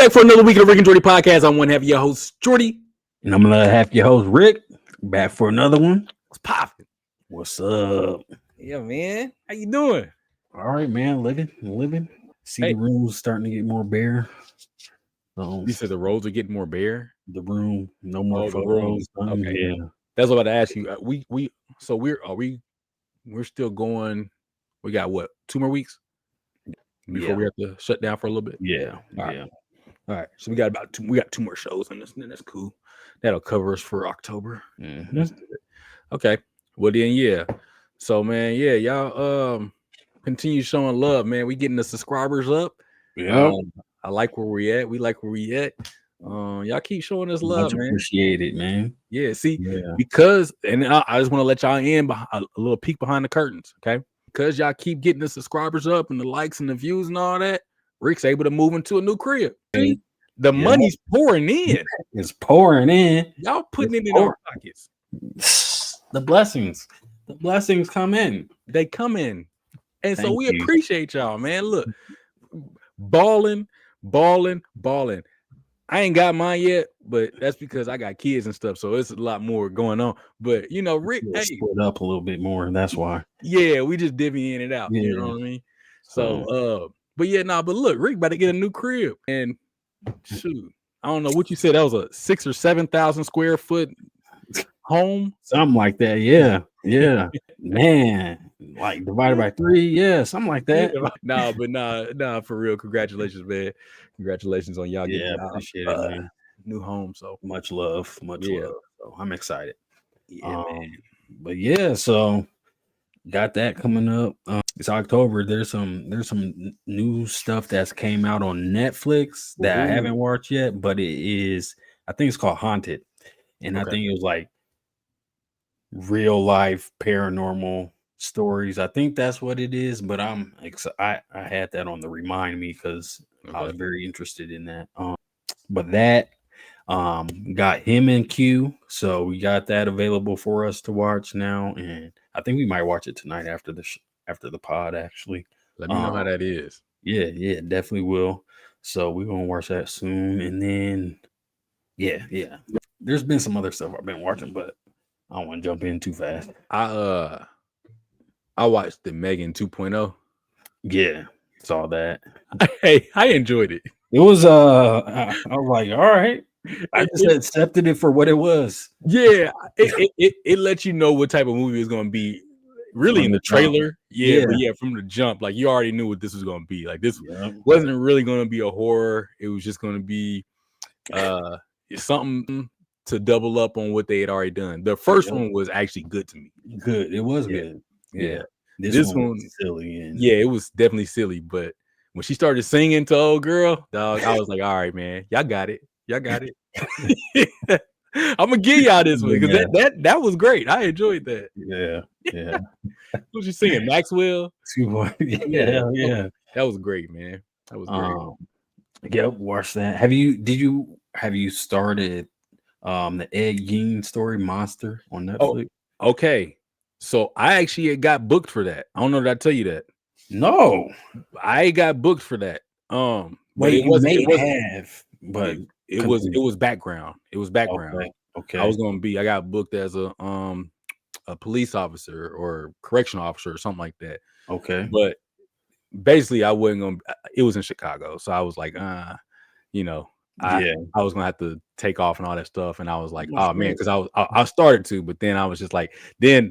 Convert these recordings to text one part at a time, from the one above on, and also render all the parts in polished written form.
back for another week of the Rick and Jordy Podcast. I'm one half of your host, Jordy. And I'm another half of your host, Rick. Back for another one. What's poppin'? What's up? Yeah, man. How you doing? All right, man. Living. See the room's starting to get more bare. You said the roads are getting more bare? The room, no more photos. Okay. Yeah. That's what I about to ask you. We're still going. We got what, 2 more weeks before we have to shut down for a little bit? Yeah. All right. So we got 2 more shows on this, and then that's cool. That'll cover us for October. Mm-hmm. Okay. Well then, yeah. So man, yeah, y'all continue showing love, man. We getting the subscribers up. Yeah. I like where we at. We like where we at. Y'all keep showing us love, man. Appreciate it, man. Yeah, see, because I just want to let y'all in a little peek behind the curtains, okay? Because y'all keep getting the subscribers up and the likes and the views and all that, Rick's able to move into a new crib. See, the money's pouring in. It's pouring in. Y'all putting it in our pockets. The blessings come in. They come in. And so we appreciate y'all, man. Look, balling. I ain't got mine yet, but that's because I got kids and stuff, so it's a lot more going on. But you know, Rick, split up a little bit more, and that's why. Yeah, we just divvying it out. You know what I mean? So, but look, Rick about to get a new crib, and shoot, I don't know what you said. That was a 6,000 or 7,000 square foot home, something like that. Yeah, man, like divided by 3, something like that. Nah, for real. Congratulations, man. Congratulations on y'all getting appreciate it, man. New home. So much love. So I'm excited. Yeah, man. But yeah, so got that coming up. It's October. There's some new stuff that's came out on Netflix that I haven't watched yet, but I think it's called Haunted, and I think it was like real life paranormal stories. I think that's what it is, but I had that on the remind me because I was very interested in that. But that got him in queue, so we got that available for us to watch now, and I think we might watch it tonight after the pod. Actually, let me know how that is. Yeah, definitely will. So we're gonna watch that soon, and then there's been some other stuff I've been watching, but I don't want to jump in too fast. I watched the Megan 2.0. Yeah, saw that. Hey, I enjoyed it. It was I was like, all right. I just accepted it for what it was. Yeah, it lets you know what type of movie it's gonna be. Really from in the trailer, but from the jump, like you already knew what this was gonna be. Like this wasn't really gonna be a horror. It was just gonna be something to double up on what they had already done. The first one was actually good to me. Good, it was good. Yeah. This one was silly. It was definitely silly. But when she started singing to old girl, dog, I was like, all right, man, y'all got it. I'm gonna give y'all this one because that was great. I enjoyed that. Yeah. What you singing, Maxwell? Yeah. That was great, man. That was great. Yep, watch that. Have you started the Gein story Monster on Netflix? Oh, okay. So I actually got booked for that. I don't know, did I tell you that? No, I got booked for that. But it was background. It was background. Okay. I got booked as a police officer or correctional officer or something like that. Okay. But basically I wasn't gonna, it was in Chicago. So I was like, I was gonna have to take off and all that stuff. And I was like, oh man, because I started to, but then I was just like, I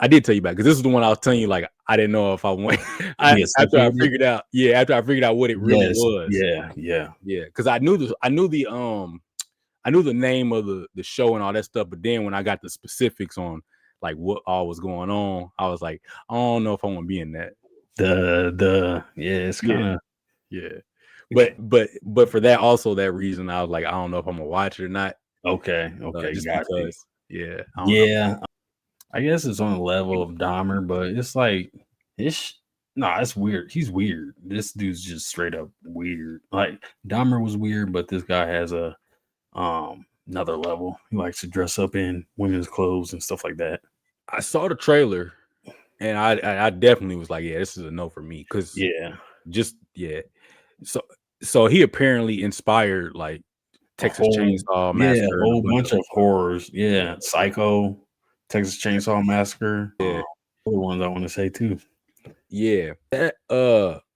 did tell you about, because this is the one I was telling you, like, I didn't know if I went after I figured out what it really was. Yeah. Because I knew the name of the show and all that stuff, but then when I got the specifics on like what all was going on, I was like, I don't know if I want to be in that. It's kind of but for that also that reason, I was like, I don't know if I'm gonna watch it or not. Okay, just because I guess it's on the level of Dahmer, but it's like it's weird. He's weird. This dude's just straight up weird. Like Dahmer was weird, but this guy has a another level. He likes to dress up in women's clothes and stuff like that. I saw the trailer and I definitely was like, yeah, this is a no for me. Cause So he apparently inspired like Texas Chainsaw Massacre. A whole bunch of horrors. Yeah, Psycho, Texas Chainsaw Massacre. Yeah, other ones I want to say too. Yeah,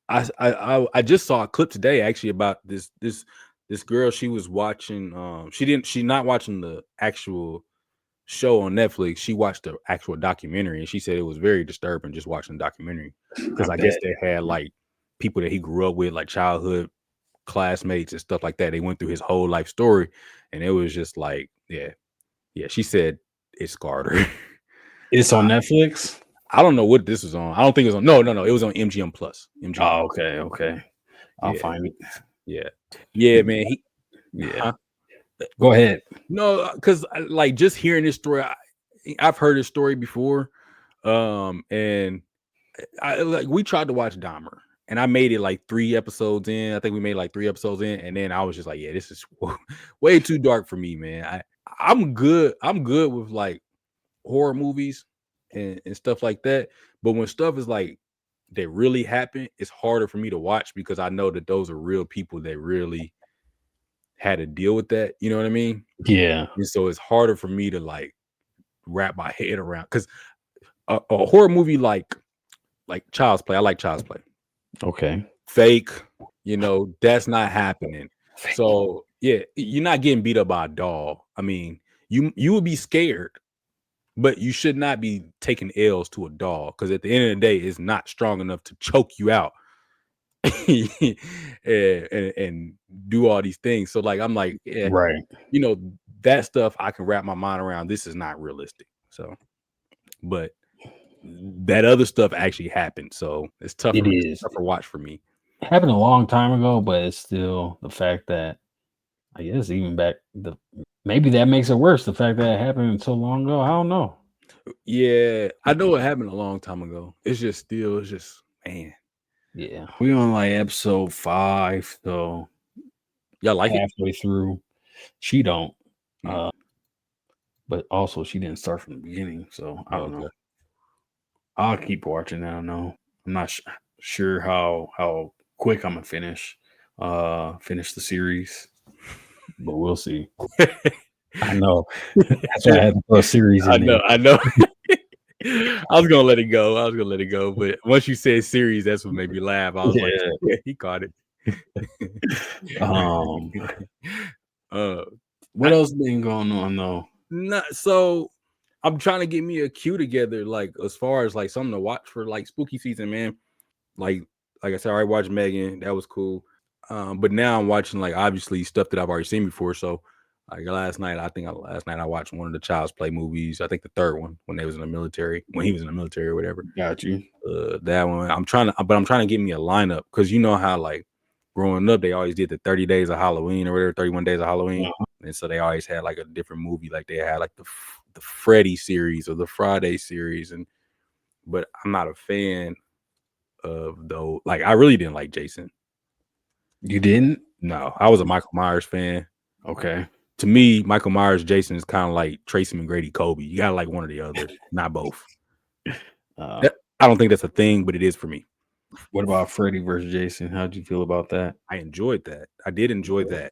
I just saw a clip today actually about this girl. She was watching. She's not watching the actual show on Netflix. She watched the actual documentary, and she said it was very disturbing just watching the documentary because I guess they had like people that he grew up with, like childhood classmates and stuff like that. They went through his whole life story, and it was just like, yeah. She said it scarred her. It's on Netflix. I don't know what this was on. I don't think it was on. No. It was on MGM Plus. Oh, okay. I'll find it. Yeah, man. Go ahead. No, because like just hearing this story, I've heard this story before, and we tried to watch Dahmer, and I made it like 3 episodes in. I think we made like 3 episodes in, and then I was just like, yeah, this is way too dark for me, man. I'm good with like horror movies and stuff like that, but when stuff is like that really happen, it's harder for me to watch because I know that those are real people that really had to deal with that. You know what I mean? Yeah. And so it's harder for me to like wrap my head around because a horror movie like Child's Play, I like Child's Play. Okay. Fake, that's not happening. So yeah, you're not getting beat up by a doll. I mean, you would be scared, but you should not be taking L's to a doll because at the end of the day, it's not strong enough to choke you out and do all these things. So like, I'm like, yeah, right. That stuff I can wrap my mind around. This is not realistic. So, but that other stuff actually happened. So it's tougher. It's tougher watch for me. It happened a long time ago, but it's still the fact that I guess even back maybe that makes it worse. The fact that it happened so long ago. I don't know. Yeah, I know it happened a long time ago. It's just man. Yeah, we on like episode 5, so y'all like halfway through. She don't, but also she didn't start from the beginning, so I don't know. I'll keep watching. I don't know. I'm not sure how quick I'm gonna finish the series, but we'll see. I know. That's why I had to put a series in there. I know. I was gonna let it go, but once you said series, that's what made me laugh. I was like, yeah, he caught it. What else been going on though? So I'm trying to get me a queue together, like as far as like something to watch for like spooky season, man. Like I said, I already watched Megan, that was cool. But now I'm watching like obviously stuff that I've already seen before. So like last night I watched one of the Child's Play movies. I think the third one when he was in the military or whatever. Got you. That one. I'm trying to get me a lineup because you know how like growing up they always did the 30 days of Halloween or whatever, 31 days of Halloween, and so they always had like a different movie. Like they had like the Freddy series or the Friday series, but I'm not a fan of those. Like I really didn't like Jason. You didn't? No, I was a Michael Myers fan. Okay. To me, Michael Myers, Jason is kind of like Tracy McGrady, Kobe. You gotta like one or the other, not both. I don't think that's a thing, but it is for me. What about Freddy versus Jason? How'd you feel about that? I enjoyed that. I did enjoy that.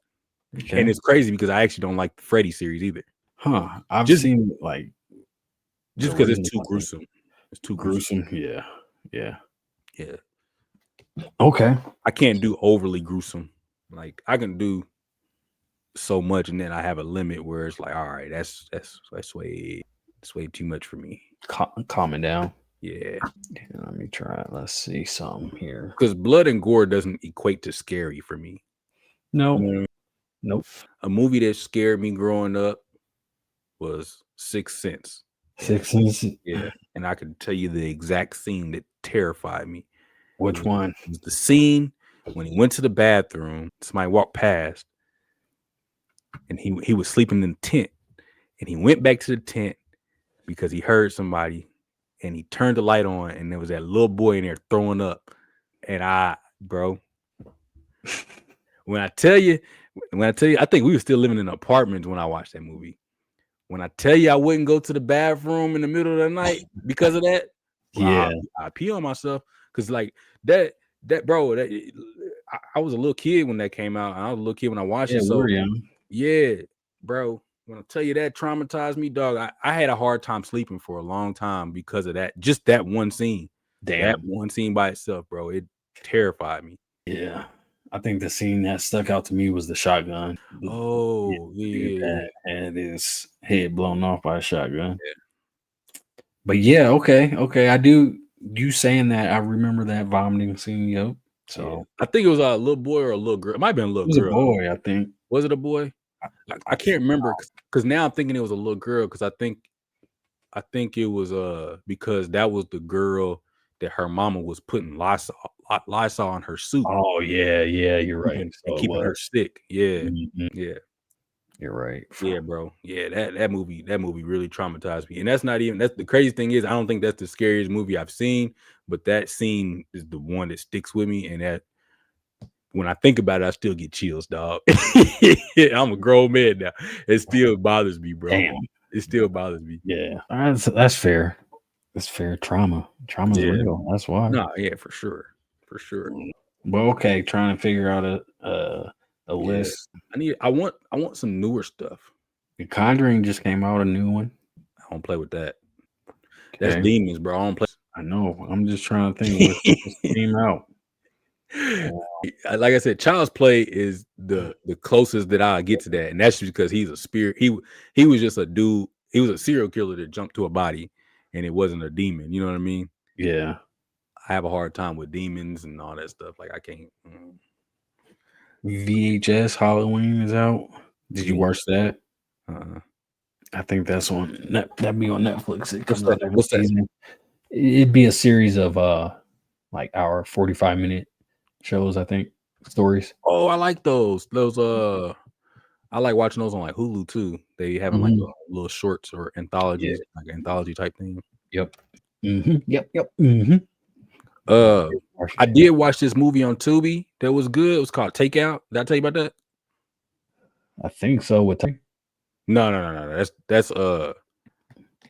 Okay. And it's crazy because I actually don't like the Freddy series either. Huh. I've seen like just because it's too gruesome. It's too gruesome. Yeah. Okay. I can't do overly gruesome. Like I can do so much, and then I have a limit where it's like, all right, that's way too much for me. Calming down. Yeah. Let me try it. Let's see something here. Because blood and gore doesn't equate to scary for me. No. Nope. A movie that scared me growing up was Sixth Sense. Sixth Sense? Yeah. And I could tell you the exact scene that terrified me. Which one? It was the scene when he went to the bathroom, somebody walked past, and he was sleeping in the tent. And he went back to the tent because he heard somebody, and he turned the light on, and there was that little boy in there throwing up. And when I tell you, I think we were still living in apartments when I watched that movie. When I tell you I wouldn't go to the bathroom in the middle of the night because of that, I pee on myself because like that bro, I was a little kid when that came out. I was a little kid when I watched it. we So were young. yeah, bro. When I tell you that traumatized me, dog, I had a hard time sleeping for a long time because of that. Just that one scene. Damn. That one scene by itself, bro. It terrified me. Yeah. I think the scene that stuck out to me was the shotgun. Oh, yeah. Had his head blown off by a shotgun. Yeah. But yeah, okay. I do. You saying that, I remember that vomiting scene. Yep. So yeah. I think it was a little boy or a little girl. It might have been a little girl. It was a boy, I think. Was it a boy? I can't remember because now I'm thinking it was a little girl because I think it was because that was the girl that her mama was putting Lysol on her suit. Oh yeah, you're right. And keeping her sick. Yeah. Yeah. You're right. Yeah, bro. Yeah, that movie really traumatized me. And that's the crazy thing is I don't think that's the scariest movie I've seen, but that scene is the one that sticks with me. And that when I think about it, I still get chills, dog. I'm a grown man now. It still bothers me, bro. Damn. It still bothers me. Yeah, that's fair. That's fair. Trauma's real. That's why. No, yeah, for sure. Well, okay. Trying to figure out a list. I want some newer stuff. The Conjuring just came out, a new one. I don't play with that. That's demons, bro. I don't play. I know. I'm just trying to think what came out. Like I said, Child's Play is the closest that I get to that, and that's just because he's a spirit. He was just a dude. He was a serial killer that jumped to a body, and it wasn't a demon. You know what I mean? Yeah. I have a hard time with demons and all that stuff. Like I can't. VHS Halloween is out. Did you watch that? I think that's on that'd be on Netflix. It comes out every season. It'd be a series of like hour 45-minute shows, I think, stories. Oh, I like those. I like watching those on like Hulu too. They have like little shorts or anthologies, like anthology type thing. Yep. I did watch this movie on Tubi that was good. It was called Takeout. Did I tell you about that? I think so. No.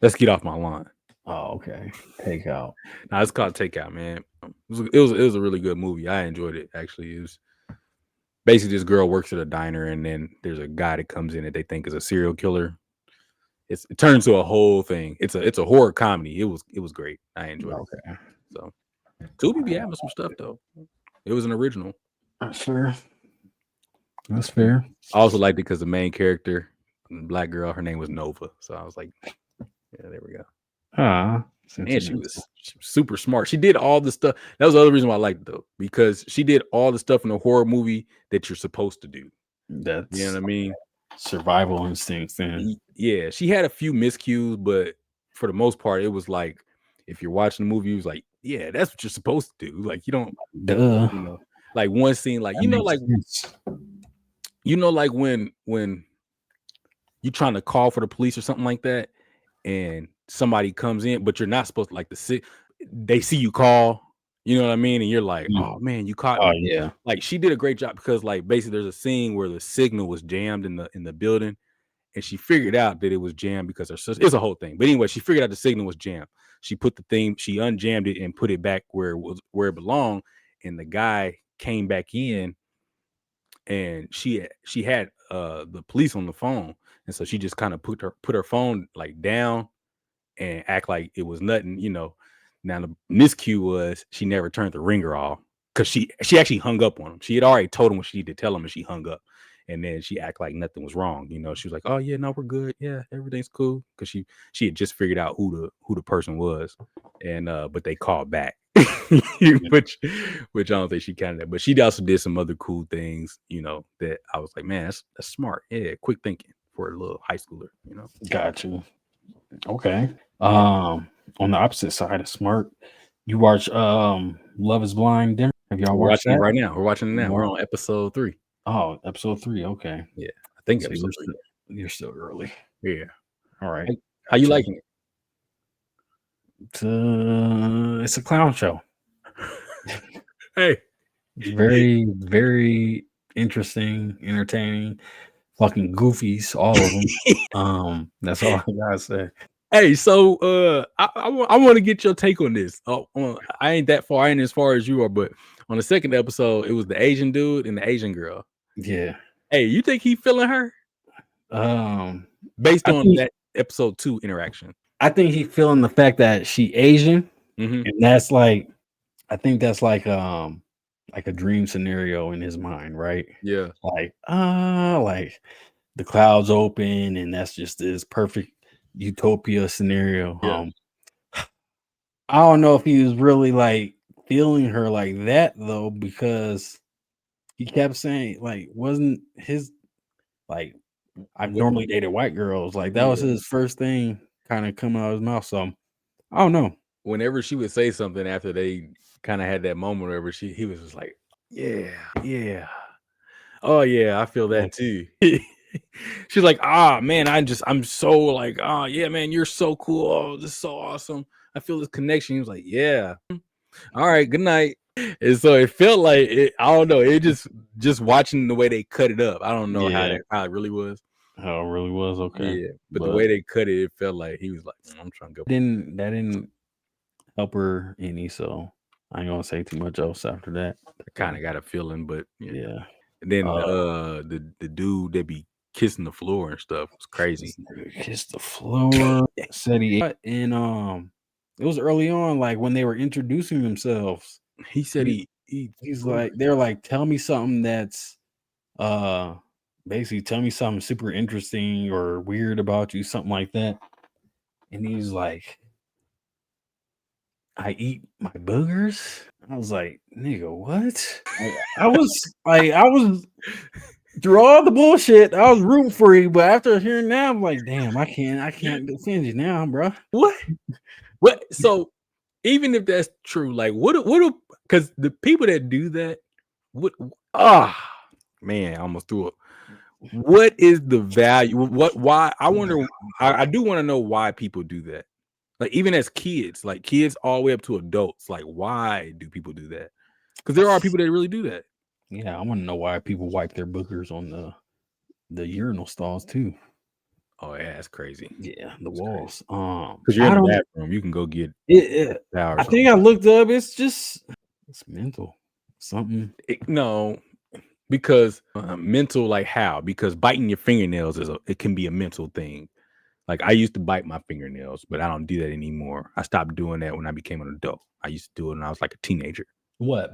Let's get off my lawn. Oh, okay. Takeout. No, it's called Takeout, man. It was a really good movie. I enjoyed it actually. It was basically this girl works at a diner, and then there's a guy that comes in that they think is a serial killer. It turns to a whole thing. It's a horror comedy. It was great. I enjoyed it. So Tubi be having some stuff though. It was an original. That's fair. I also liked it because the main character, black girl, her name was Nova. So I was like, yeah, there we go. And she was super smart. She did all the stuff. That was the other reason why I liked it though, because she did all the stuff in a horror movie that you're supposed to do. That's, you know what I mean? Survival instincts. Then yeah, she had a few miscues, but for the most part, it was like if you're watching the movie, it was like, yeah, that's what you're supposed to do. Like you don't, like one scene, like like when you're trying to call for the police or something like that, and somebody comes in, but you're not supposed to they see you call, you know what I mean? And you're like, oh man, you caught me. Yeah. Like she did a great job because like basically there's a scene where the signal was jammed in the building, and she figured out that it was jammed because her sister, it's a whole thing. But anyway, she figured out the signal was jammed. She put she unjammed it and put it back where it belonged. And the guy came back in, and she had the police on the phone. And so she just kind of put her phone like down and act like it was nothing, you know. Now the miscue was she never turned the ringer off because she actually hung up on him. She had already told him what she needed to tell him, and she hung up. And then she act like nothing was wrong, you know. She was like, "Oh yeah, no, we're good. Yeah, everything's cool." Because she had just figured out who the person was, and but they called back, which I don't think she counted that. But she also did some other cool things, you know, that I was like, man, that's smart. Yeah, quick thinking for a little high schooler, you know. Got you. Okay. On the opposite side of smart, you watch Love Is Blind. Have y'all watched that? It right now? We're watching it now. We're on episode 3. Oh, episode 3. Okay. Yeah, I think so you're still early. Yeah. All right. How you liking it? It's a clown show. Hey, it's very, very interesting, entertaining. Fucking goofies, all of them. That's all I gotta say. Hey, so I want to get your take on this. I ain't that far, I ain't as far as you are, but On the second episode, it was the Asian dude and the Asian girl. Yeah. Hey, you think he feeling her? Based on that episode 2 interaction. I think he feeling the fact that she Asian, and that's like, I think that's like a dream scenario in his mind, right? Yeah. Like the clouds open, and that's just this perfect utopia scenario. Yeah. I don't know if he was really like feeling her like that though, because he kept saying like, wasn't his like, I've normally dated white girls, like that was his first thing kind of coming out of his mouth. So I don't know. Whenever she would say something after they kind of had that moment, wherever he was just like, yeah, oh yeah, I feel that too. She's like, man, I'm so like, yeah, man, you're so cool. Oh, this is so awesome. I feel this connection. He was like, yeah, all right, good night. And so it felt like it, I don't know. It just watching the way they cut it up. I don't know how it really was. How it really was, okay. Yeah, but the way they cut it, it felt like he was like, I'm trying to go. That didn't help her any, so I ain't gonna say too much else after that. I kind of got a feeling, but yeah. And then the dude that be kissing the floor and stuff was crazy. Kissed the floor. Said he and it was early on, like when they were introducing themselves. He said he's like, they're like, tell me something that's basically tell me something super interesting or weird about you, something like that. And he's like, I eat my boogers. I was like, nigga, what? I was through all the bullshit, I was rooting for you, but after hearing that, I'm like, damn, I can't defend you now, bro. What? So even if that's true, like what because the people that do that, man, I almost threw it. What is the value? Why? I wonder. I do want to know why people do that. Like even as kids, like kids all the way up to adults, like why do people do that? Because there are people that really do that. Yeah, I want to know why people wipe their boogers on the urinal stalls too. Oh yeah, that's crazy. Yeah, the walls. Because you're in the bathroom, you can go get it. I think I looked up. It's mental. Something. No, because mental, like how? Because biting your fingernails it can be a mental thing. Like I used to bite my fingernails, but I don't do that anymore. I stopped doing that when I became an adult. I used to do it when I was like a teenager. What?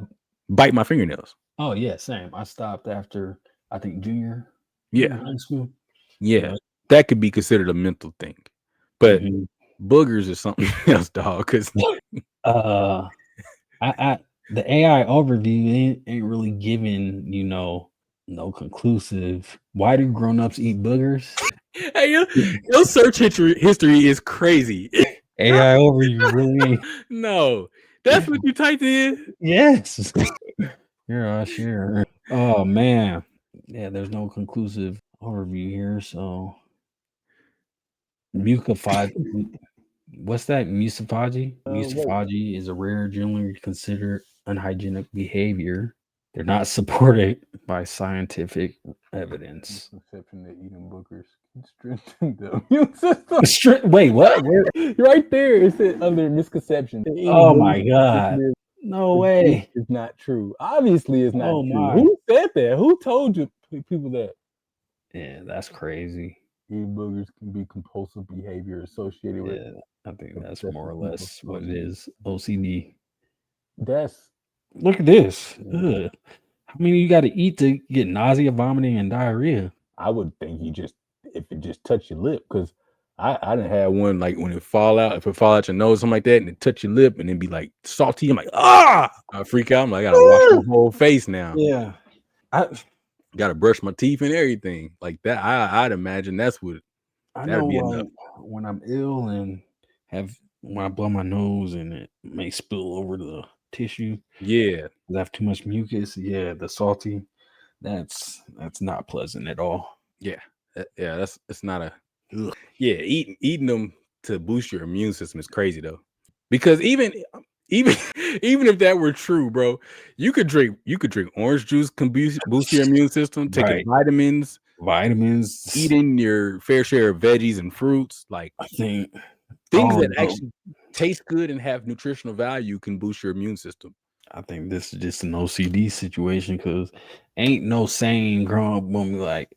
Bite my fingernails. Oh yeah, same. I stopped after I think junior high school. Yeah, that could be considered a mental thing, but boogers is something else, dog. Because the AI overview ain't really giving no conclusive. Why do grown-ups eat boogers? Hey, your search history is crazy. AI overview really ain't. No, that's what you typed in. Yes. Yeah, sure. Oh man, yeah. There's no conclusive overview here, so mucophagy. What's that? Mucophagy? Mucophagy is a rare, generally considered unhygienic behavior. They're not supported by scientific evidence. Misconception that eating boogers can strengthen the immune system. Wait, what? Right there, it said under misconception. Oh my god! No way! It's not true. Obviously, it's not true. Who said that? Who told you people that? Yeah, that's crazy. Eating boogers can be compulsive behavior associated with. I think that's more or less what it is. OCD. Look at this. Ugh. How many you got to eat to get nausea, vomiting, and diarrhea? I would think if it just touch your lip, because I didn't have one like when it fall out your nose, something like that, and it touch your lip and then be like salty. I'm like, I freak out. I'm like, I gotta wash my whole face now. Yeah. I gotta brush my teeth and everything like that. I'd imagine that's what that'd be enough. When I'm ill and when I blow my nose and it may spill over the tissue. Yeah. I have too much mucus. Yeah, the salty. That's not pleasant at all. Yeah. It's not a yeah, eating them to boost your immune system is crazy though. Because even if that were true, bro, you could drink orange juice, can boost your immune system, taking vitamins, eating your fair share of veggies and fruits. Like I think things that actually taste good and have nutritional value can boost your immune system. I think this is just an OCD situation because ain't no sane grown up gonna be like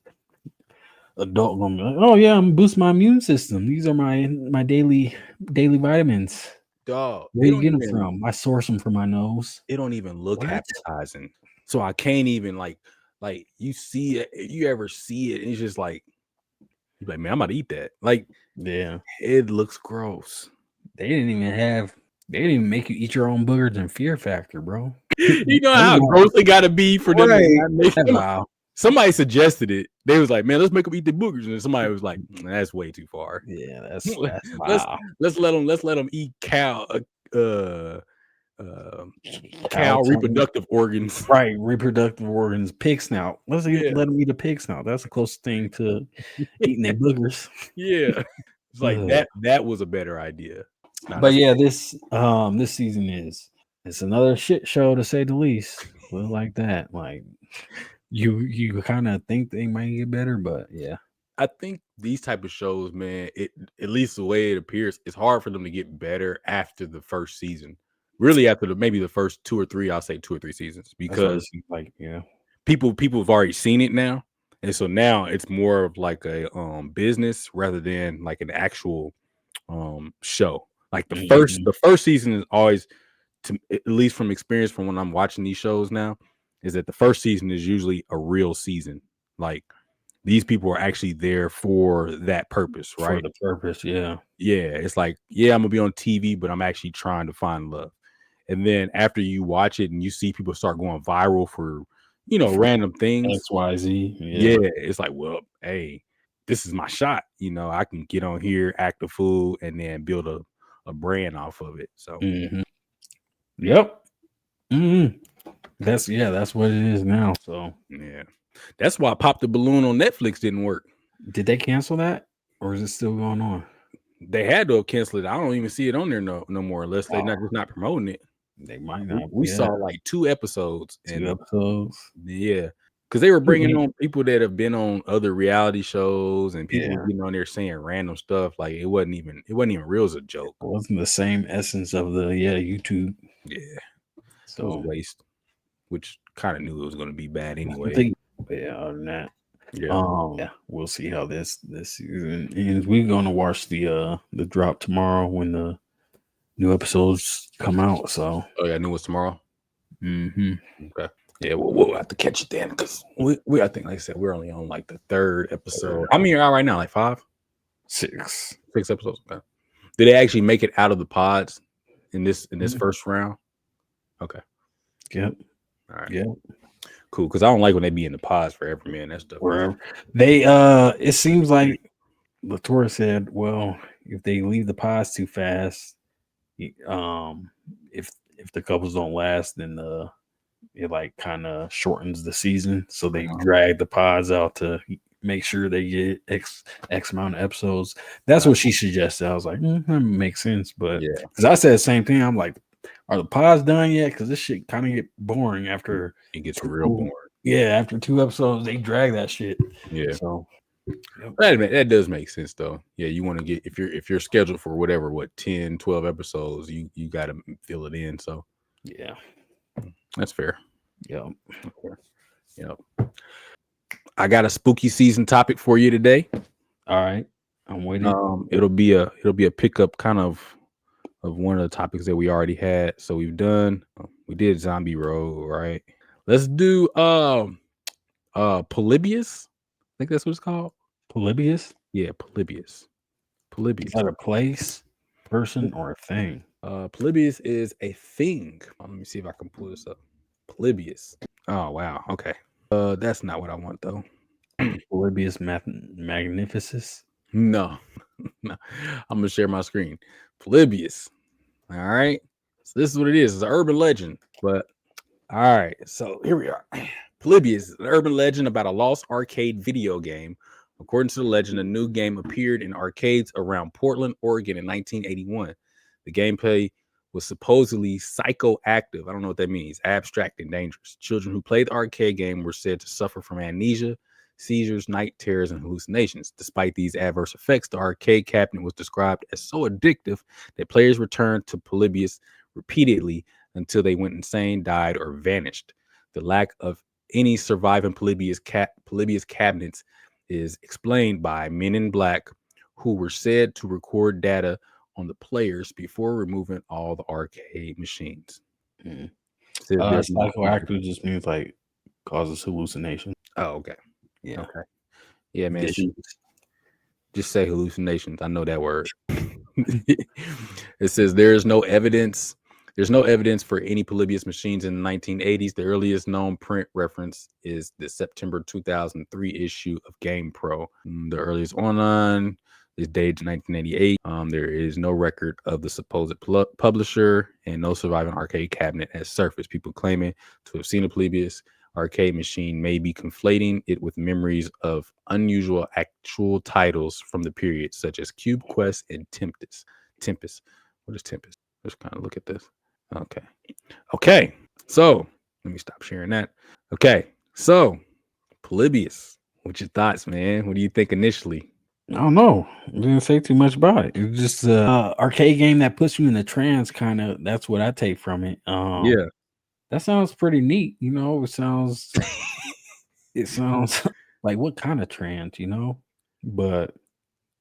adult gonna be like, oh yeah, I'm boost my immune system. These are my daily vitamins. Dog, Where you get them from? I source them from my nose. It don't even look What? appetizing, so I can't even like you see it. You ever see it? And it's just like you're like, man, I'm about to eat that. Like, Yeah, it looks gross. they didn't even make you eat your own boogers in Fear Factor, bro. You know how gross it gotta be for them to not make them. Wow. Somebody suggested it. They was like, man, let's make them eat the boogers. And somebody was like, that's way too far. Yeah, that's wow. Let's let them eat cow reproductive organs. Right, reproductive organs, pig snout. Let them eat a pig snout. That's the closest thing to eating their boogers. Yeah. It's like that was a better idea. But yeah, this season it's another shit show to say the least. Well, like that. Like you kind of think they might get better, but yeah. I think these type of shows, man, at least the way it appears, it's hard for them to get better after the first season. Really, after maybe the first 2 or 3, I'll say 2 or 3 seasons, because like, yeah, people have already seen it now, and so now it's more of like a business rather than like an actual show. Like the first season is always, at least from experience from when I'm watching these shows now, is that the first season is usually a real season. Like, these people are actually there for that purpose, right? For the purpose, yeah. Yeah, it's like, yeah, I'm gonna be on TV, but I'm actually trying to find love. And then after you watch it and you see people start going viral for, random things, XYZ, yeah, it's like, well, hey, this is my shot. I can get on here, act a fool, and then build a brand off of it. So, yep, that's what it is now. So yeah, that's why Pop the Balloon on Netflix didn't work. Did they cancel that, or is it still going on? They had to have canceled it. I don't even see it on there no more, unless they're not promoting it. They might not. We saw like 2 episodes. Yeah, because they were bringing on people that have been on other reality shows, and people getting on there saying random stuff. Like, it wasn't even real as a joke. It wasn't the same essence of the YouTube. Yeah, so it was a waste. Which kind of knew it was going to be bad anyway. Other than that, we'll see how this season ends. We're gonna watch the drop tomorrow when the new episodes come out. So new one's tomorrow. Okay. Yeah, we'll have to catch it then, because we I think, like I said, we're only on like the 3rd episode. How many are out right now? Like 5, 6 episodes. Okay. Did they actually make it out of the pods in this first round? Okay. Yep. All right. Yeah. Cool, because I don't like when they be in the pods forever, man. That stuff. Wherever they it seems like Latour said, well, if they leave the pods too fast, if the couples don't last, then it like kind of shortens the season. So they drag the pods out to make sure they get X amount of episodes. That's what she suggested. I was like, that makes sense. But because I said the same thing, I'm like, are the pods done yet? Because this shit kind of get boring after it gets real boring. Yeah, after 2 episodes, they drag that shit. Yeah. So that does make sense, though. Yeah, you want to get, if you're scheduled for whatever, 10, 12 episodes, you got to fill it in. So yeah, that's fair. Yep. I got a spooky season topic for you today. All right, I'm waiting. It'll be a pickup kind of one of the topics that we already had. So we did Zombie Road, right? Let's do Polybius. I think that's what it's called. Polybius? Yeah, Polybius. Is that a place, person, or a thing? Polybius is a thing. Let me see if I can pull this up. Polybius. Oh wow. Okay. That's not what I want, though. Polybius Magnificus? No. I'm gonna share my screen. Polybius. All right. So this is what it is. It's an urban legend. But all right. So here we are. Polybius is an urban legend about a lost arcade video game. According to the legend, a new game appeared in arcades around Portland, Oregon in 1981. The gameplay was supposedly psychoactive. I don't know what that means. Abstract and dangerous. Children who played the arcade game were said to suffer from amnesia, seizures, night terrors, and hallucinations. Despite these adverse effects, the arcade cabinet was described as so addictive that players returned to Polybius repeatedly until they went insane, died, or vanished. The lack of any surviving Polybius cabinets is explained by men in black who were said to record data on the players before removing all the arcade machines. Psychoactive just means like causes hallucination. Oh, okay. Yeah. Okay. Yeah, man. Just say hallucinations. I know that word. It says there's no evidence for any Polybius machines in the 1980s. The earliest known print reference is the September 2003 issue of Game Pro. The earliest online is dated 1988. There is no record of the supposed publisher and no surviving arcade cabinet has surfaced. People claiming to have seen a Polybius arcade machine may be conflating it with memories of unusual actual titles from the period, such as Cube Quest and Tempest. What is Tempest? Let's kind of look at this. Okay. So let me stop sharing that. Okay. So Polybius, what's your thoughts, man? What do you think initially? I don't know. I didn't say too much about it. It's just an arcade game that puts you in a trance, kind of. That's what I take from it. Yeah. That sounds pretty neat. It sounds like what kind of trance, But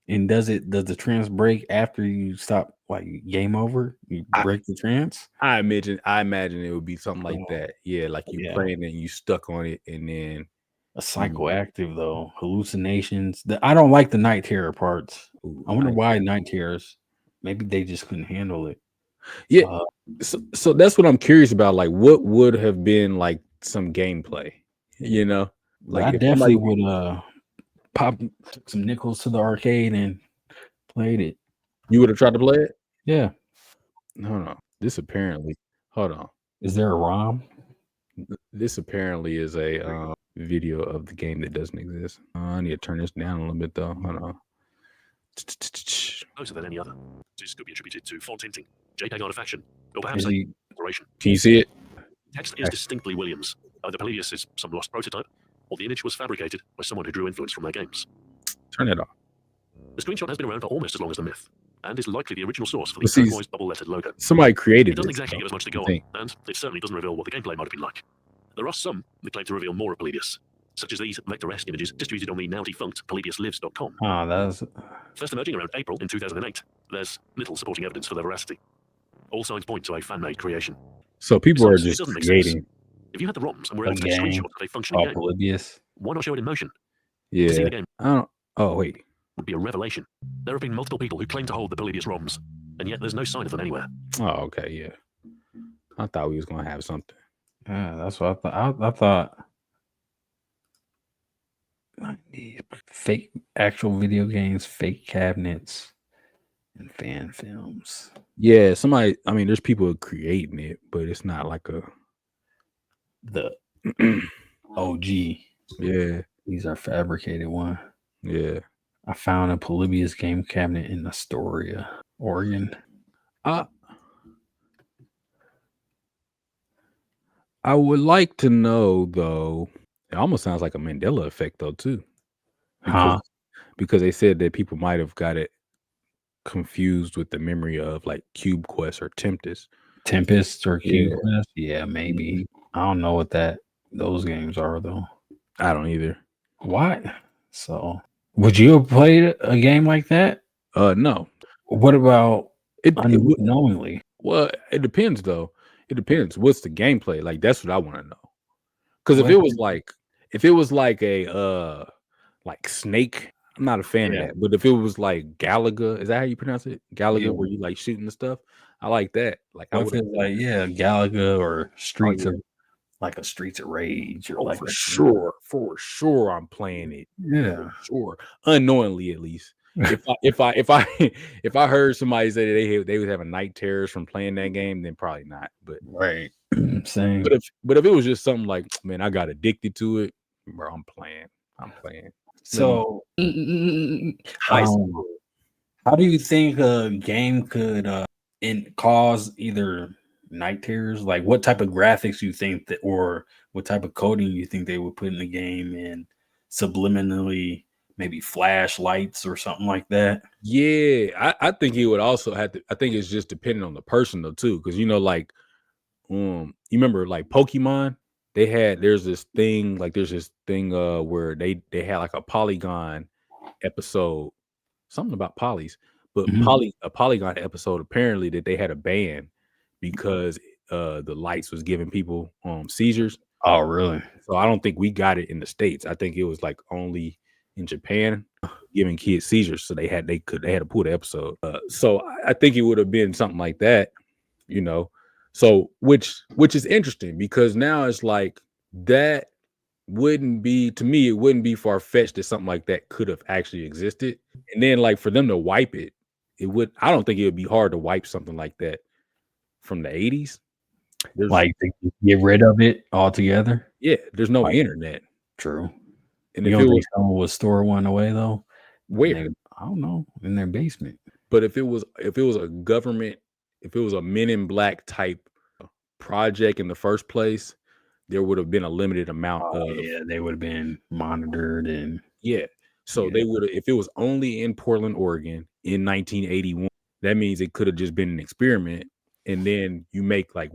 does the trance break after you stop, like game over? You break the trance? I imagine it would be something like that. Yeah, like you playing and you stuck on it, and then a psychoactive though, hallucinations. I don't like the night terror parts. I wonder why night terrors. Maybe they just couldn't handle it. Yeah. So that's what I'm curious about. Like, what would have been like some gameplay? Like I definitely would pop some nickels to the arcade and played it. You would have tried to play it? Yeah. No. Hold on. Is there a ROM? This apparently is a video of the game that doesn't exist. I need to turn this down a little bit though. Hold on. Closer than any other. This could be attributed to font hinting, JPEG artifaction, or perhaps operation. Can you see it? Text is distinctly Williams. Either Polybius is some lost prototype, or the image was fabricated by someone who drew influence from their games. Turn it off. The screenshot has been around for almost as long as the myth, and is likely the original source for the turquoise double-lettered logo. Somebody created it. It doesn't exactly give us much to go on, and it certainly doesn't reveal what the gameplay might have been like. There are some that claim to reveal more of Polybius, such as these vector-esque images distributed on the now-defunct PolybiusLives.com. That's first emerging around April in 2008. There's little supporting evidence for their veracity. All signs point to a fan-made creation. So people are just creating. If you had the ROMs and were able to take screenshots of a functioning game, Polybius. Why not show it in motion? Yeah. To see the game wait. would be a revelation. There have been multiple people who claim to hold the Polybius ROMs, and yet there's no sign of them anywhere. Oh, okay, yeah. I thought we was gonna have something. Yeah, that's what I thought. Fake actual video games, fake cabinets, and fan films. Yeah, there's people creating it, but it's not like the OG. Yeah. These are fabricated one. Yeah. I found a Polybius game cabinet in Astoria, Oregon. I would like to know though. It almost sounds like a Mandela effect though too. Because they said that people might have got it confused with the memory of like Cube Quest or Tempest or Cube Quest. Yeah, maybe. I don't know what those games are though. I don't either. What? So would you have played a game like that? No. What about unknowingly? Well, it depends though. It depends. What's the gameplay? Like that's what I want to know. Because if it was like a like Snake, I'm not a fan of that. But if it was like Galaga, is that how you pronounce it? Galaga, where you like shooting the stuff. I like that. Like I would Galaga or Streets of like a Streets of Rage or like for sure I'm playing it. Yeah, sure. Unknowingly at least. if I heard somebody say they would have a night terrors from playing that game, then probably not. But right. Same. But if it was just something like, man, I got addicted to it, bro, I'm playing. So how do you think a game could cause either night terrors? Like what type of graphics you think that, or what type of coding you think they would put in the game, and subliminally maybe flashlights or something like that? Yeah, I think he would also have to. I think it's just depending on the person though too, because like You remember like Pokemon? There's this thing where they had like a Polygon episode, something about polys, but a Polygon episode apparently that they had a ban because the lights was giving people seizures. Oh, really? So I don't think we got it in the States. I think it was like only in Japan giving kids seizures. So they had to pull the episode. So I think it would have been something like that, you know. So which is interesting because now it's like that wouldn't be, to me, it wouldn't be far-fetched that something like that could have actually existed. And then like for them to wipe it, I don't think it would be hard to wipe something like that from the 80s. Like to get rid of it altogether? Yeah, there's no internet. True. And you if don't it think was, someone would store one away though? where? I don't know, in their basement. But if it was a government, if it was a Men in Black type project in the first place, there would have been a limited amount of. Yeah, they would have been monitored and So they would have, if it was only in Portland, Oregon in 1981, that means it could have just been an experiment. And then you make like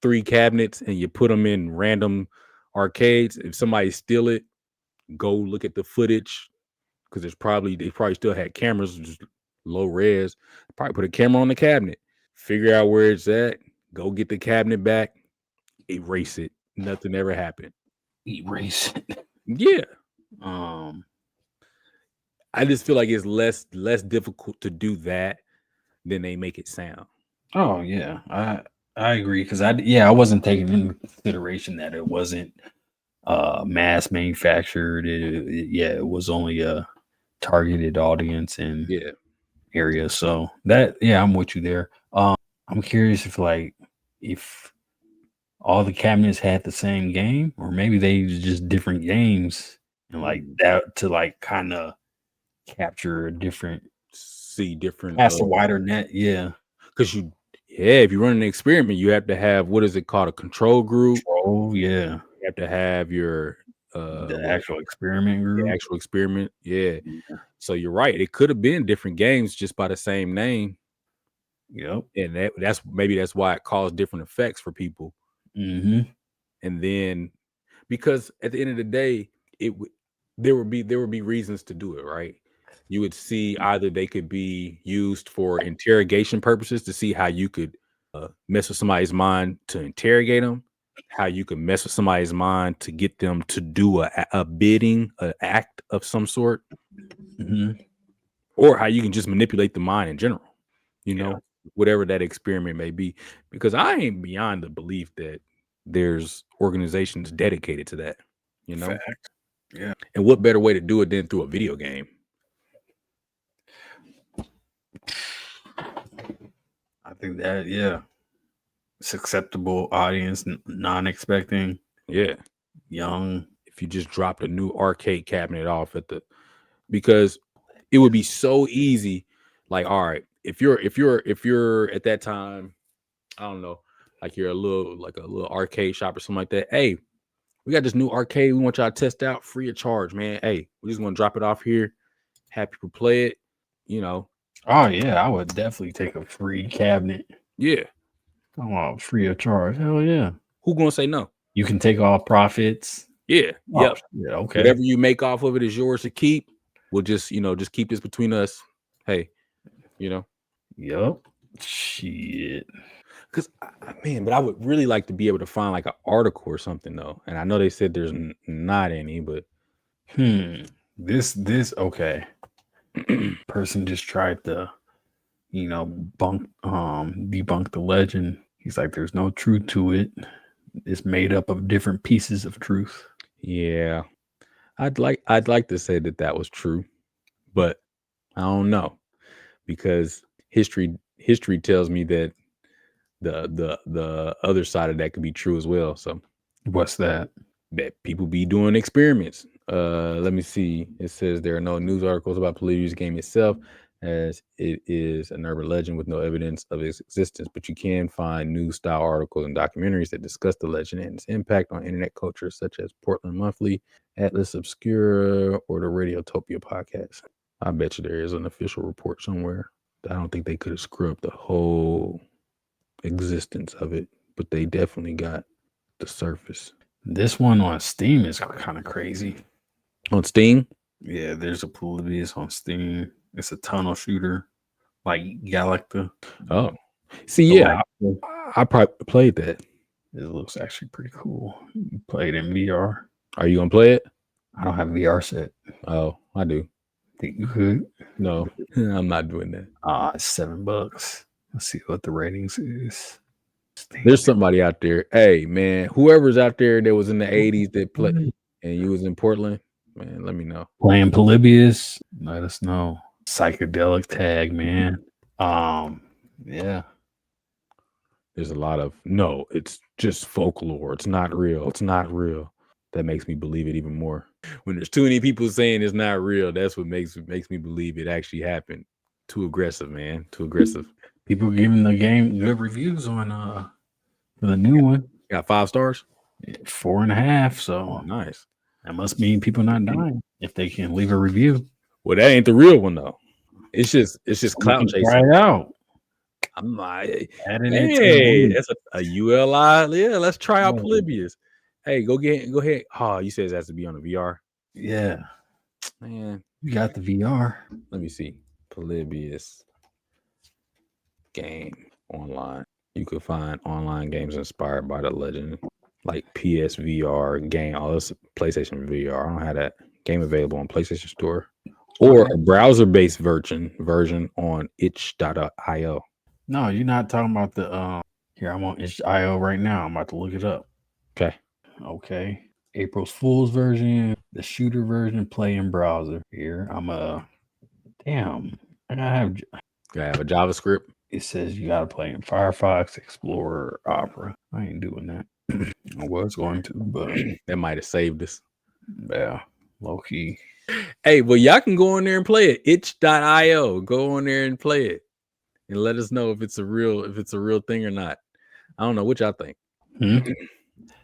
3 cabinets and you put them in random arcades. If somebody steal it, go look at the footage because they probably still had cameras, just low res. Probably put a camera on the cabinet, figure out where it's at, go get the cabinet back, erase it. Nothing ever happened. Erase it. Yeah. I just feel like it's less difficult to do that than they make it sound. Oh yeah, I agree because I wasn't taking into consideration that it wasn't mass manufactured. It was only a targeted audience and area. So that I'm with you there. I'm curious if all the cabinets had the same game, or maybe they was just different games, and like that to like kind of capture a different, cast a wider net. Yeah, because if you run an experiment, you have to have, what is it called, a control group. Oh yeah, you have to have your the actual experiment group. The actual experiment. Yeah. So you're right. It could have been different games just by the same name. Yep. And that's why it caused different effects for people. Mm-hmm. And then because at the end of the day, there would be reasons to do it, right? You would see either they could be used for interrogation purposes to see how you could mess with somebody's mind to interrogate them, how you could mess with somebody's mind to get them to do a bidding, an act of some sort, or how you can just manipulate the mind in general, whatever that experiment may be. Because I ain't beyond the belief that there's organizations dedicated to that, Fact. Yeah. And what better way to do it than through a video game? I think that, it's acceptable audience, non-expecting. Yeah. Young. If you just dropped a new arcade cabinet off because it would be so easy. Like, all right, if you're at that time, I don't know, like you're a little arcade shop or something like that. Hey, we got this new arcade. We want y'all to test out free of charge, man. Hey, we just want to drop it off here, have people play it, Oh yeah, I would definitely take a free cabinet. Yeah. Oh, free of charge. Hell yeah. Who gonna say no? You can take off profits. Yeah. Oh, yeah. Okay. Whatever you make off of it is yours to keep. We'll just, just keep this between us. Hey, Yep. Shit. Because, but I would really like to be able to find like an article or something though. And I know they said there's not any, but this okay. Person just tried to, debunk the legend. He's like, there's no truth to it. It's made up of different pieces of truth. Yeah. I'd like to say that was true, but I don't know, because history tells me that the other side of that could be true as well. So what's that? That people be doing experiments. Let me see. It says there are no news articles about Polybius game itself, as it is an urban legend with no evidence of its existence, but you can find news style articles and documentaries that discuss the legend and its impact on internet culture, such as Portland Monthly, Atlas Obscura, or the Radiotopia podcast. I bet you there is an official report somewhere. I don't think they could have scrubbed the whole existence of it. but they definitely got the surface. This one on Steam is kind of crazy. On Steam? Yeah, there's a Polybius on Steam. It's a tunnel shooter, like Galacta. Oh, see, yeah, I probably played that. It looks actually pretty cool. You play it in VR. Are you gonna play it? I don't have VR set. Oh, I do. Think you could? No, I'm not doing that. It's $7. Let's see what the ratings is. There's somebody out there. Hey, man, whoever's out there that was in the 80s that played and you was in Portland, man, let me know. Playing Polybius, let us know. Psychedelic tag, man. Yeah. There's a lot of no, it's just folklore. It's not real. It's not real. That makes me believe it even more. When there's too many people saying it's not real, that's what makes me believe it actually happened. Too aggressive, man. Too aggressive. People giving the game good reviews on for the new one. Got 5 stars? 4.5. So nice. That must mean people not dying if they can leave a review. Well, that ain't the real one though. It's just clout chasing. Try it out. I'm like, hey, that's a ULI. Yeah, let's try out Polybius. Hey, go ahead. Oh, you said it has to be on the VR. Yeah, man, you got the VR. Let me see. Polybius game online. You could find online games inspired by the legend, like PSVR game. Oh, it's PlayStation VR. I don't have that game available on PlayStation Store, or a browser-based version on itch.io. No, you're not talking about the here. I'm on itch.io right now. I'm about to look it up. Okay. April's Fool's version, the shooter version, play in browser. Here, I'm damn. I gotta have a JavaScript. It says you gotta play in Firefox, Explorer, Opera. I ain't doing that. I was going to, but that might have saved us. Yeah, low key. Hey, well, y'all can go on there and play it. Itch.io. Go on there and play it, and let us know if it's a real thing or not. I don't know what y'all think.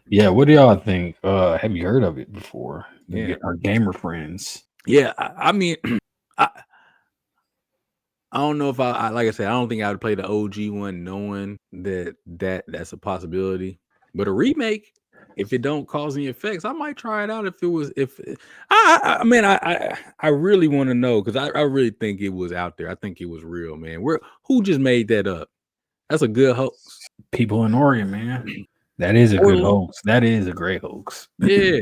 Yeah, what do y'all think? Have you heard of it before? Yeah, our gamer friends. Yeah, I mean, I don't know if I like I said, I don't think I would play the OG one knowing that's a possibility. But a remake, if it don't cause any effects, I might try it out. I really want to know, because I really think it was out there. I think it was real, man. Who just made that up? That's a good hoax. People in Oregon, man. That is a good hoax. That is a great hoax. Yeah.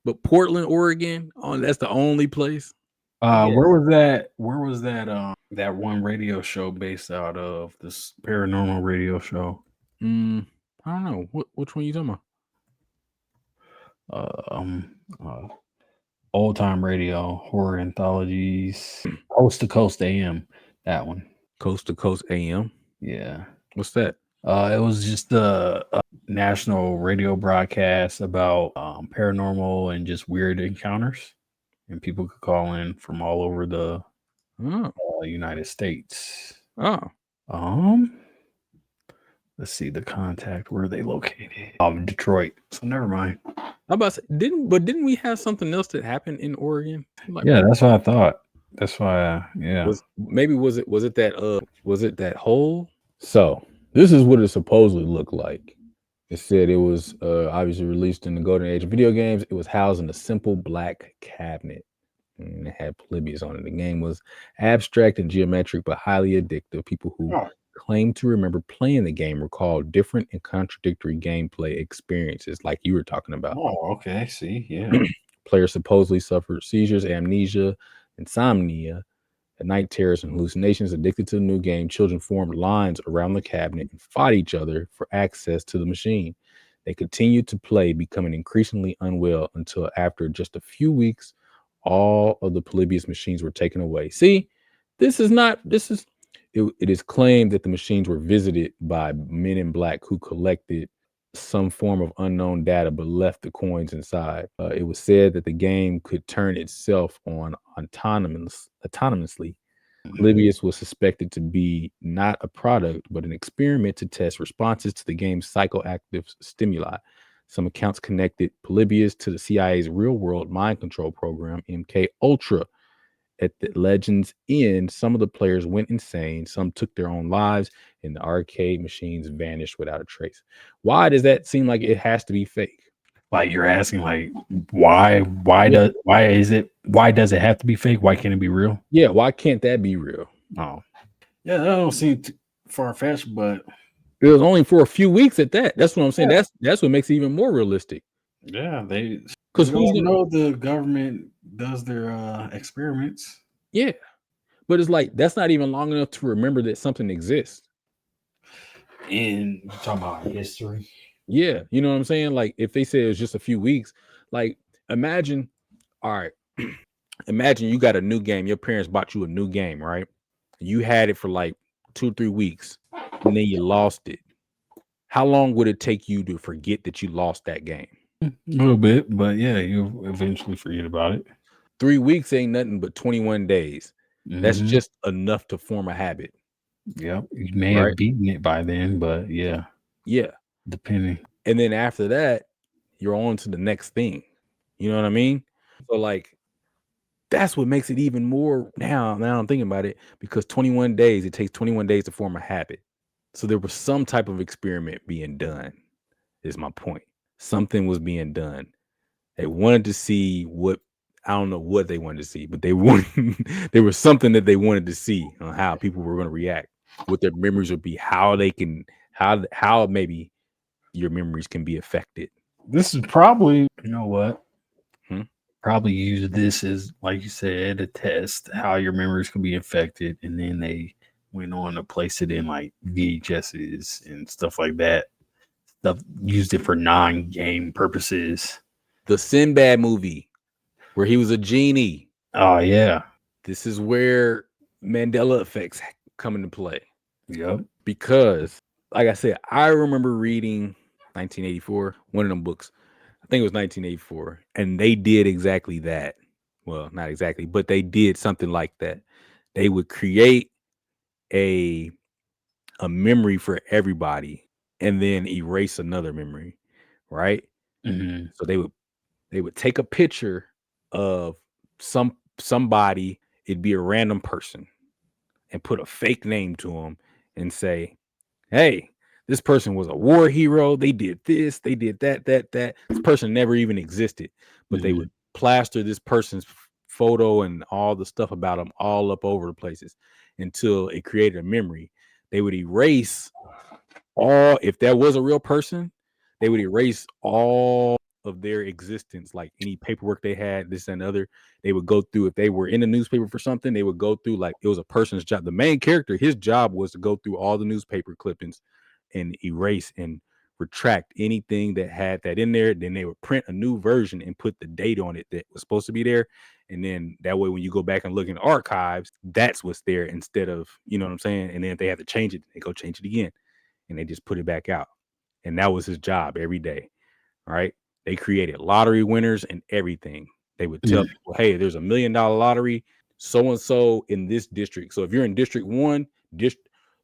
But Portland, Oregon, that's the only place. Where was that? That one radio show based out of, this paranormal radio show? I don't know. Which one are you talking about? Old time radio, horror anthologies, Coast to Coast AM. That one. Coast to Coast AM. Yeah. What's that? It was just a national radio broadcast about paranormal and just weird encounters, and people could call in from all over the United States. Let's see the contact. Where are they located? Detroit. So never mind. I'm about to say, didn't we have something else that happened in Oregon? Yeah, that's what I thought. That's why. Was it that hole? So this is what it supposedly looked like. It said it was obviously released in the golden age of video games. It was housed in a simple black cabinet, and it had Polybius on it. The game was abstract and geometric, but highly addictive. People who claim to remember playing the game recall different and contradictory gameplay experiences, like you were talking about. Oh, okay. See, yeah. Players supposedly suffered seizures, amnesia, insomnia, night terrors, and hallucinations. Addicted to the new game, children formed lines around the cabinet and fought each other for access to the machine. They continued to play, becoming increasingly unwell until after just a few weeks, all of the Polybius machines were taken away. See, it is claimed that the machines were visited by men in black who collected some form of unknown data but left the coins inside. It was said that the game could turn itself on autonomously. Polybius was suspected to be not a product, but an experiment to test responses to the game's psychoactive stimuli. Some accounts connected Polybius to the CIA's real-world mind control program, MK Ultra, At the legend's end, some of the players went insane, some took their own lives, and the arcade machines vanished without a trace. Why does that seem like it has to be fake? Like you're asking, like, why does it have to be fake? Why can't it be real? Yeah, why can't that be real? Oh, yeah, that don't seem far-fetched, but it was only for a few weeks at that. That's what I'm saying. Yeah. That's what makes it even more realistic. Yeah, because who's gonna know the government does their experiments? Yeah, but it's like that's not even long enough to remember that something exists. And you're talking about history. Yeah, you know what I'm saying? Like if they say it was just a few weeks, like imagine, all right, imagine you got a new game. Your parents bought you a new game, right? You had it for like 2-3 weeks, and then you lost it. How long would it take you to forget that you lost that game? A little bit, but yeah, you'll eventually forget about it. 3 weeks ain't nothing but 21 days. That's just enough to form a habit. Yep. You may have beaten it by then, but yeah. Yeah. Depending. And then after that, you're on to the next thing. You know what I mean? So like that's what makes it even more now I'm thinking about it, because 21 days, it takes 21 days to form a habit. So there was some type of experiment being done, is my point. Something was being done. They wanted to see what, I don't know what they wanted to see, but they wanted, there was something that they wanted to see on how people were going to react, what their memories would be, how they can, how maybe your memories can be affected. This is probably, you know what? Probably use this as, like you said, a test how your memories can be affected, and then they went on to place it in like VHSs and stuff like that. Stuff used it for non-game purposes. The Sinbad movie, where he was a genie. Oh yeah, this is where Mandela effects come into play. Yep. Because, like I said, I remember reading 1984, one of them books. I think it was 1984, and they did exactly that. Well, not exactly, but they did something like that. They would create a memory for everybody and then erase another memory, right? So they would take a picture of somebody, it'd be a random person, and put a fake name to them and say, hey, this person was a war hero. They did this, they did that. This person never even existed, but they would plaster this person's photo and all the stuff about them all up over the places until it created a memory. They would erase all, if that was a real person, they would erase all of their existence, like any paperwork they had, this and other. They would go through, if they were in the newspaper for something, they would go through, like it was a person's job. The main character, his job was to go through all the newspaper clippings and erase and retract anything that had that in there. Then they would print a new version and put the date on it that was supposed to be there. And then that way, when you go back and look in archives, that's what's there instead of, you know what I'm saying? And then if they have to change it, they go change it again and they just put it back out. And that was his job every day. All right. They created lottery winners and everything. They would tell people, hey, there's $1 million lottery, so-and-so in this district. So if you're in District 1,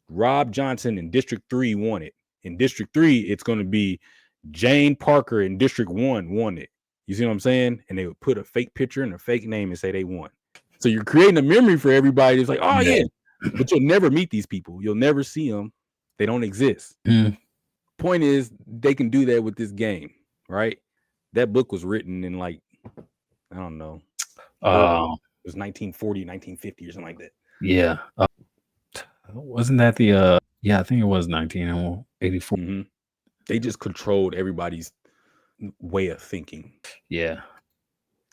Rob Johnson in District 3 won it. In District 3, it's going to be Jane Parker in District 1 won it. You see what I'm saying? And they would put a fake picture and a fake name and say they won. So you're creating a memory for everybody. It's like, oh, yeah. But you'll never meet these people. You'll never see them. They don't exist. Point is, they can do that with this game, right? That book was written in like, I don't know. It was 1940, 1950 or something like that. Yeah. Wasn't that the yeah, I think it was 1984. They just controlled everybody's way of thinking. Yeah.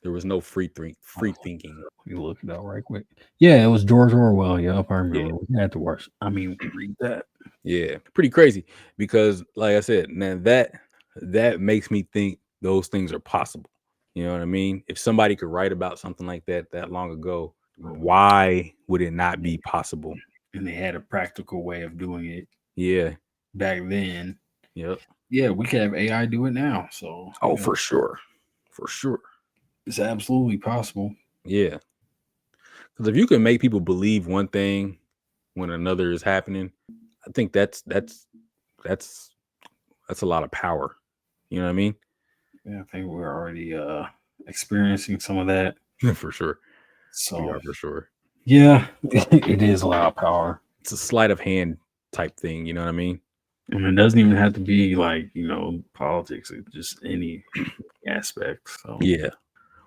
There was no free thinking. You look it up right quick. Yeah, it was George Orwell. Yep, I remember. Yeah. We had to watch. Read that. Yeah, pretty crazy, because like I said, man, that makes me think those things are possible. You know what I mean? If somebody could write about something like that long ago, why would it not be possible? And they had a practical way of doing it. Yeah. Back then. Yep. Yeah, we can have AI do it now. So for sure. For sure. It's absolutely possible. Yeah. Because if you can make people believe one thing when another is happening, I think that's a lot of power. You know what I mean? Yeah, I think we're already experiencing some of that. For sure. So we are for sure. Yeah, it is a lot of power. It's a sleight of hand type thing. You know what I mean? And it doesn't even have to be like, politics. It's just any aspect. So yeah,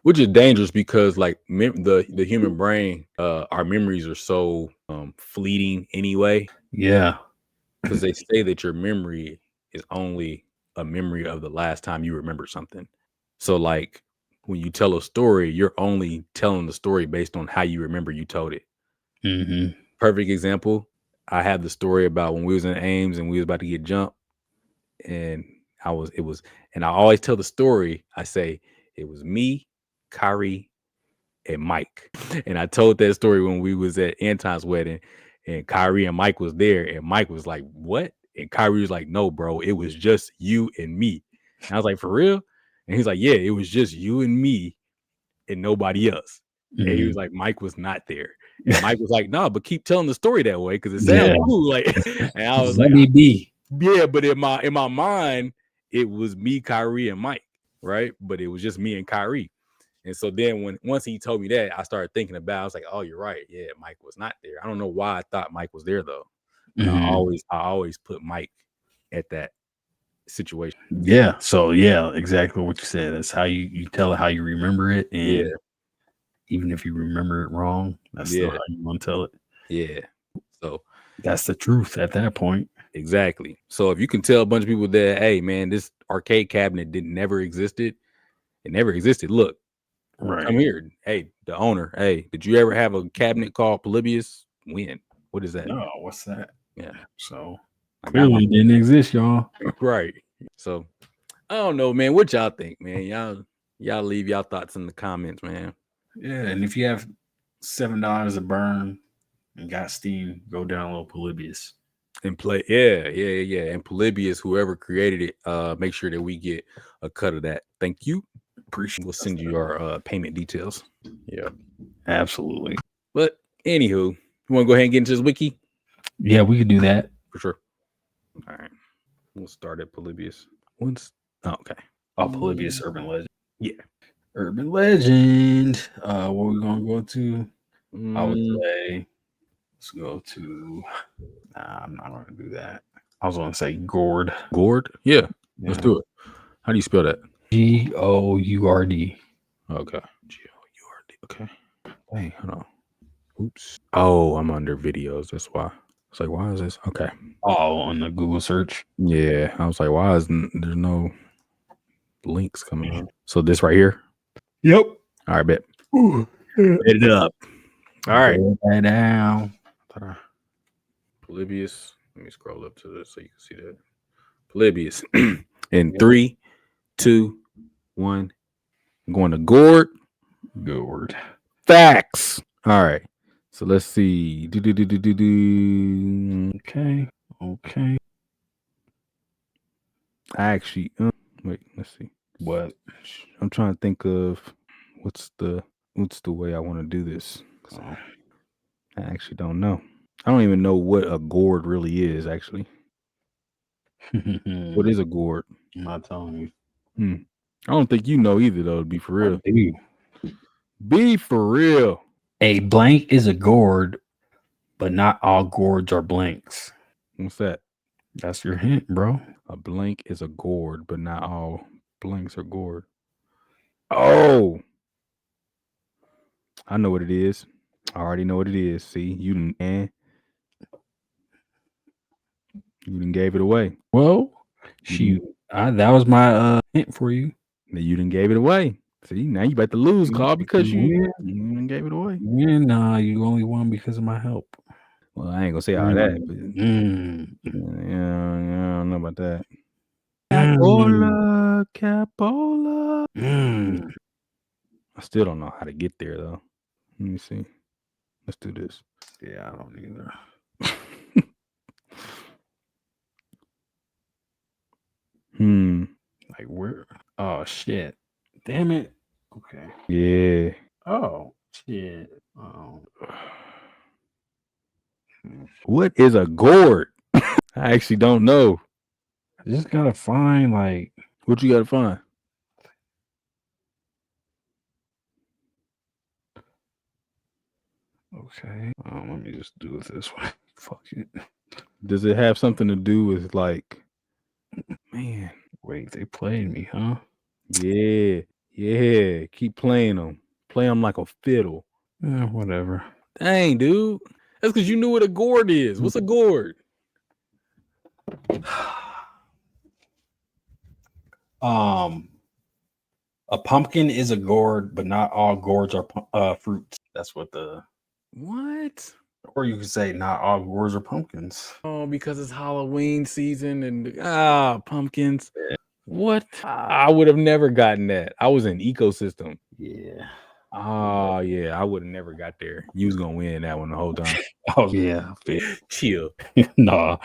which is dangerous because like the human brain, our memories are so fleeting anyway. Yeah, because they say that your memory is only a memory of the last time you remember something. So like when you tell a story, you're only telling the story based on how you remember you told it. Mm-hmm. Perfect example. I have the story about when we was in Ames and we was about to get jumped, and I always tell the story. I say it was me, Kyrie, and Mike. And I told that story when we was at Anton's wedding, and Kyrie and Mike was there, and Mike was like, "What?" And Kyrie was like, "No, bro, it was just you and me." And I was like, "For real?" And he's like, "Yeah, it was just you and me and nobody else." Mm-hmm. And he was like, "Mike was not there." And Mike was like, "No, but keep telling the story that way because it sounds cool." Like, and I was Let like, me be. "Yeah," but in my mind, it was me, Kyrie, and Mike, right? But it was just me and Kyrie. And so then once he told me that, I started thinking about it. I was like, oh, you're right. Yeah, Mike was not there. I don't know why I thought Mike was there though. But Mm-hmm. I always put Mike at that situation. Yeah. So yeah, exactly what you said. That's how you tell it how you remember it. And even if you remember it wrong, that's still how you want to tell it. Yeah. So that's the truth at that point. Exactly. So if you can tell a bunch of people that, hey man, this arcade cabinet never existed. It never existed. Look, come here. Hey, the owner. Hey, did you ever have a cabinet called Polybius? When? What is that? No, what's that? Yeah. So clearly it didn't exist, y'all. Right. So I don't know, man. What y'all think, man? Y'all leave y'all thoughts in the comments, man. Yeah, and if you have $7 to burn and got Steam, go download Polybius and play. Yeah. And Polybius, whoever created it, make sure that we get a cut of that. Thank you. Appreciate. We'll send you our payment details. Yeah, absolutely. But anywho, you want to go ahead and get into this wiki? Yeah, we could do that for sure. All right, we'll start at Polybius. Okay. Oh, Polybius Urban Legend. Yeah. Urban Legend. What we gonna go to? I would say let's go to I'm not gonna do that. I was gonna say Gourd. Gourd? Yeah. Let's do it. How do you spell that? Gourd. Okay. Gourd. Okay. Hey, hold on. Oops. Oh, I'm under videos. That's why. It's like, why is this? Okay. Oh, on the Google search. Yeah. I was like, why isn't there's no links coming up? So this right here? Yep. All right, bet. Bet it up. All right. That down. Polybius. Let me scroll up to this so you can see that. Polybius. In 3, 2, 1. I'm going to Gourd. Facts. All right. So let's see. Okay. I actually wait. Let's see. What? I'm trying to think of what's the way I want to do this. I actually don't know. I don't even know what a gourd really is. Actually, what is a gourd? I'm not telling you. I don't think you know either, though. To be for real. I do. Be for real. A blank is a gourd, but not all gourds are blanks. What's that? That's your hint, bro. A blank is a gourd, but not all blanks are gourd. Oh, I know what it is. I already know what it is. See, you didn't gave it away. Well, that was my hint for you. You didn't gave it away. See, now you about to lose, Carl, because you gave it away. Yeah, nah, you only won because of my help. Well, I ain't gonna say all that, but yeah, I don't know about that. Capola. I still don't know how to get there though. Let me see. Let's do this. Yeah, I don't either. Like where? Oh shit! Damn it. Okay. Yeah. Oh shit. Oh. What is a gourd? I actually don't know. I just gotta find like what you gotta find. Okay. Let me just do it this way. Fuck it. Does it have something to do with like, man? Wait, they played me, huh? Yeah. Keep playing them. Play them like a fiddle. Whatever. Dang, dude. That's because you knew what a gourd is. What's a gourd? A pumpkin is a gourd, but not all gourds are fruits. That's what What? Or you could say not all gourds are pumpkins. Oh, because it's Halloween season and pumpkins. Yeah. What? I would have never gotten that. I was in ecosystem. Yeah. Oh, yeah. I would have never got there. You was gonna win that one the whole time. Oh yeah. Chill. Nah.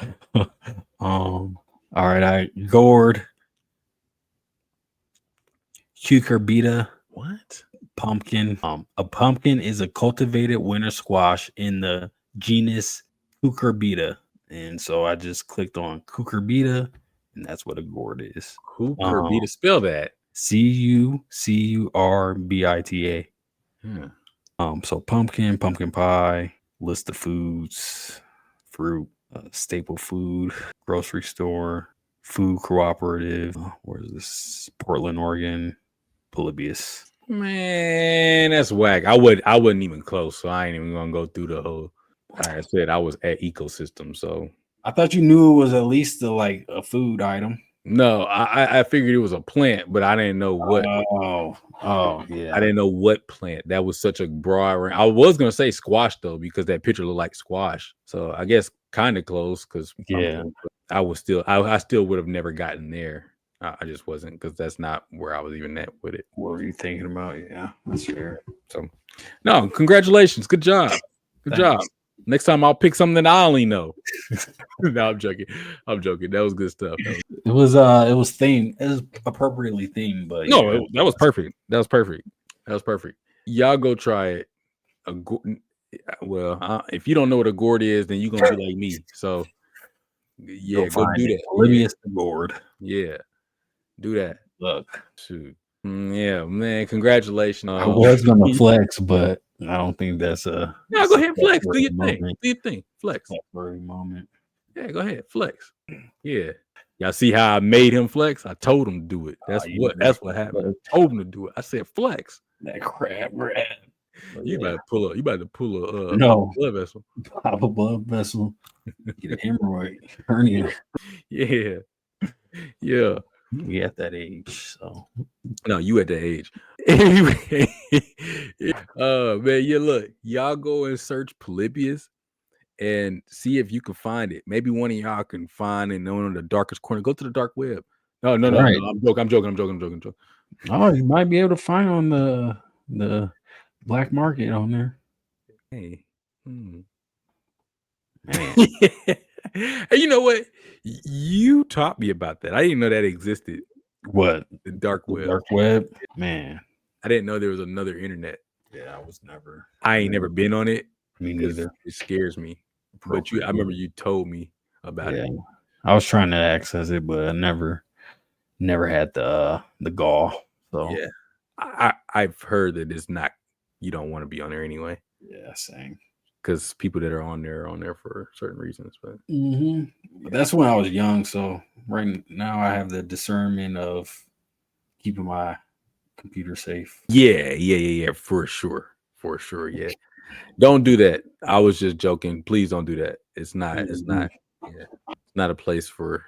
All right. Gourd. Cucurbita. What? Pumpkin. A pumpkin is a cultivated winter squash in the genus Cucurbita. And so I just clicked on Cucurbita, and that's what a gourd is. Cucurbita. Spell that. Cucurbita. Hmm. So pumpkin pie, list of foods, fruit, staple food, grocery store, food cooperative. Where's this? Portland, Oregon. Polybius. Man, that's whack. I wasn't even close, so I ain't even gonna go through the whole. Like I said, I was at ecosystem, so I thought you knew it was at least a food item. No, I figured it was a plant, but I didn't know what. Oh, yeah. I didn't know what plant. That was such a broad range. I was gonna say squash though, because that picture looked like squash. So I guess kind of close, because I still would have never gotten there. I just wasn't, because that's not where I was even at with it. What were you thinking about? Yeah, that's fair. So, no, congratulations, good job, job. Next time I'll pick something that I only know. No, I'm joking. That was good stuff. It was themed. It was appropriately themed, but no, that was perfect. That was perfect. Y'all go try it. If you don't know what a gourd is, then you're gonna be like me. So yeah, go do that. Polybius the gourd. Yeah, do that. Look, shoot. Yeah, man, congratulations. I was gonna flex, but I don't think that's a. No, go ahead, flex. Do your thing. Do your thing. Flex. For a moment. Yeah, go ahead, flex. Yeah. Y'all see how I made him flex? I told him to do it. That's what happened. I told him to do it. I said flex. That crap rat. You better pull up. You better pull a blood vessel. Pop a blood vessel. Get an hemorrhoid. Hernia. Yeah. We at that age, so no, you at that age. Anyway, man, yeah. Look, y'all go and search Polybius and see if you can find it. Maybe one of y'all can find it in the darkest corner. Go to the dark web. No. I'm joking. Oh, you might be able to find on the black market on there. Hey, man. Hey, you know what? You taught me about that. I didn't know that existed. What? The dark web. Dark web, man. I didn't know there was another internet. Yeah, I ain't never been on it. Me neither. It scares me. But I remember you told me about it. I was trying to access it, but I never had the gall. So yeah, I've heard that it's not. You don't want to be on there anyway. Yeah, same. Because people that are on there for certain reasons. But that's when I was young. So right now I have the discernment of keeping my computer safe. Yeah, for sure. Yeah. Don't do that. I was just joking. Please don't do that. It's not. It's not a place for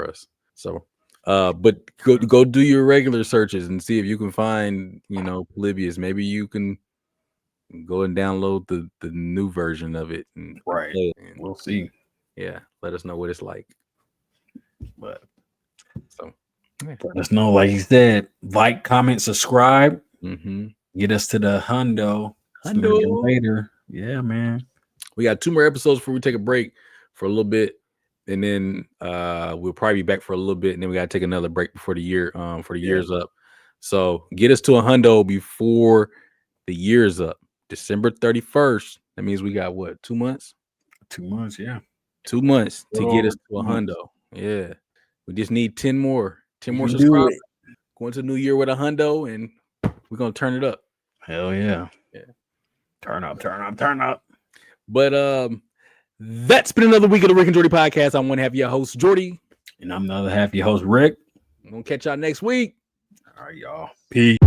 us. So, but go do your regular searches and see if you can find, Polybius. Maybe you can go and download the new version of it. And we'll see. Yeah, let us know what it's like. But so let us know, like you said, like, comment, subscribe. Get us to the hundo later. Yeah, man. We got 2 more episodes before we take a break for a little bit, and then we'll probably be back for a little bit, and then we got to take another break before the year year's up. So get us to a hundo before the year's up. December 31st. That means we got what, 2 months? 2 months, yeah. 2 months to get us to a hundo. Yeah. We just need 10 more subscribers. Going to the new year with a hundo, and we're gonna turn it up. Hell yeah. Yeah. Turn up. But that's been another week of the Rick and Jordy Podcast. I'm one half of your host, Jordy. And I'm the other half of your host, Rick. I'm gonna catch y'all next week. All right, y'all. Peace.